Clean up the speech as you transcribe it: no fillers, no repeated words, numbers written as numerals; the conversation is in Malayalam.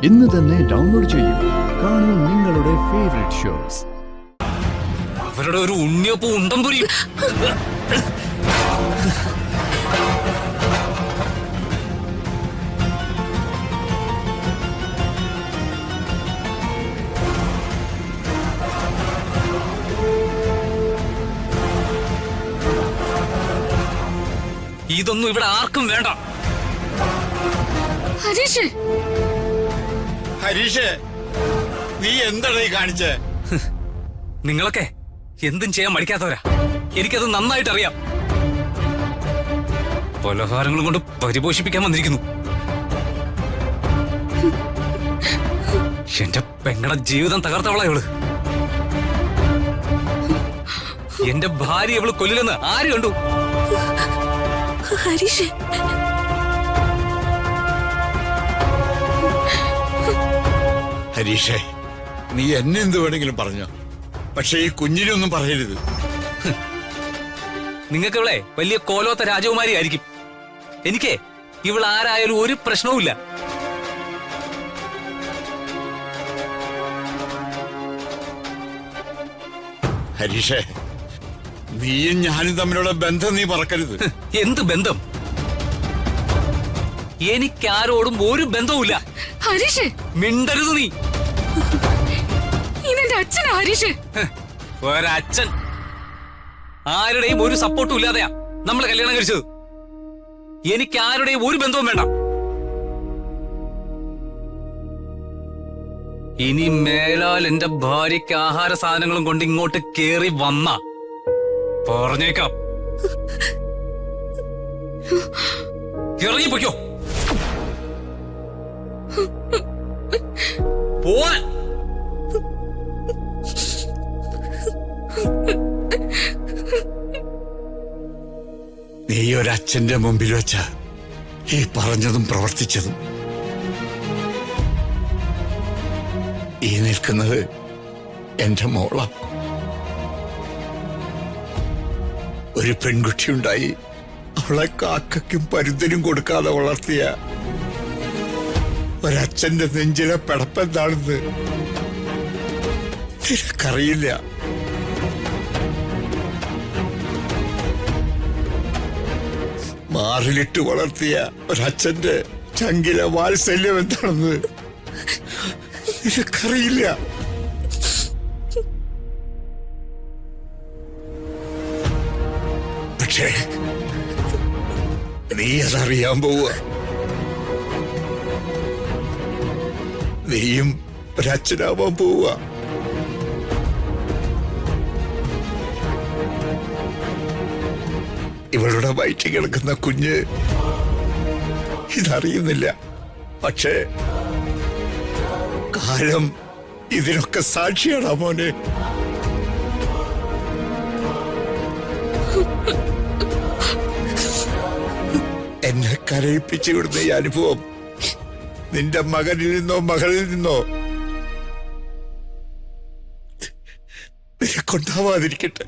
ഇന്ന് തന്നെ ഡൗൺലോഡ് ചെയ്യൂ. കാണൂ നിങ്ങളുടെ ഫേവറേറ്റ് ഷോസ്. അവരുടെ ഒരു ഉണ്ണിയപ്പോ ഉണ്ടം പൊരി. ഇതൊന്നും ഇവിടെ ആർക്കും വേണ്ട. ഹരീഷ്, നീ എന്താണ് ഈ കാണിച്ചേ? നിങ്ങളൊക്കെ എന്തും ചെയ്യാൻ മടിക്കാത്തവരാ. എനിക്കത് നന്നായിട്ട് അറിയാം. പലഹാരങ്ങളും കൊണ്ട് പരിപോഷിപ്പിക്കാൻ വന്നിരിക്കുന്നു. എന്റെ പെങ്ങളുടെ ജീവിതം തകർത്തവളാ ഇവള്. എന്റെ ഭാര്യ ഇവള് കൊല്ലില്ലെന്ന് ആര് കണ്ടു? ഹരീഷേ, നീ എന്നെ എന്ത് വേണമെങ്കിലും പറഞ്ഞോ, പക്ഷെ ഈ കുഞ്ഞിനൊന്നും പറയരുത്. നിങ്ങൾക്ക് ഇവളെ വലിയ കോലോത്ത രാജകുമാരി ആയിരിക്കും. എനിക്ക് ഇവൾ ആരായാലും ഒരു പ്രശ്നവുമില്ല. ഹരീഷേ, നീയും ഞാനും തമ്മിലുള്ള ബന്ധം നീ മറക്കരുത്. എന്ത് ബന്ധം? എനിക്കാരോടും ഒരു ബന്ധവുമില്ല. ഹരീഷ്, മിണ്ടരുത് നീ. ഇതെന്റെ അച്ഛനാ ഹരീഷ്. ഒരച്ഛൻ ആരുടെയും ഒരു സപ്പോർട്ടും ഇല്ലാതെയാ നമ്മൾ കല്യാണം കഴിച്ചത്. എനിക്ക് ആരുടെയും ഒരു ബന്ധവും വേണ്ട. ഇനി മേലാൽ എന്റെ ഭാര്യയ്ക്ക് ആഹാര സാധനങ്ങളും കൊണ്ട് ഇങ്ങോട്ട് കേറി വന്ന പറഞ്ഞേക്കാം. ഇറങ്ങിപ്പോയ്ക്കോ. പോവാൻ. നീ ഒരച്ഛന്റെ മുമ്പിൽ വെച്ച ഈ പറഞ്ഞതും പ്രവർത്തിച്ചതും. ഈ നിൽക്കുന്നത് എന്റെ മോള. ഒരു പെൺകുട്ടിയുണ്ടായി അവളെ കാക്കയ്ക്കും പരുന്തനും കൊടുക്കാതെ വളർത്തിയ ഒരച്ഛന്റെ നെഞ്ചിലെ പിടപ്പെന്താണെന്ന് നിനക്കറിയില്ല. മാറിലിട്ട് വളർത്തിയ ഒരച്ഛന്റെ ചങ്കിലെ വാത്സല്യം എന്താണെന്ന് നിനക്കറിയില്ല. പക്ഷേ നീ അതറിയാൻ പോവുക. നീയും ഒരച്ഛനാവാൻ പോവുക. ഇവളുടെ വയറ്റിൽ കിടക്കുന്ന കുഞ്ഞ് ഇതറിയുന്നില്ല. പക്ഷേ കാലം ഇതിനൊക്കെ സാക്ഷിയാണോ മോനെ? എന്നെ കരയിപ്പിച്ചു വിടുന്ന ഈ അനുഭവം നിന്റെ മകനിൽ നിന്നോ മകളിൽ നിന്നോ നിനക്കുണ്ടാവാതിരിക്കട്ടെ.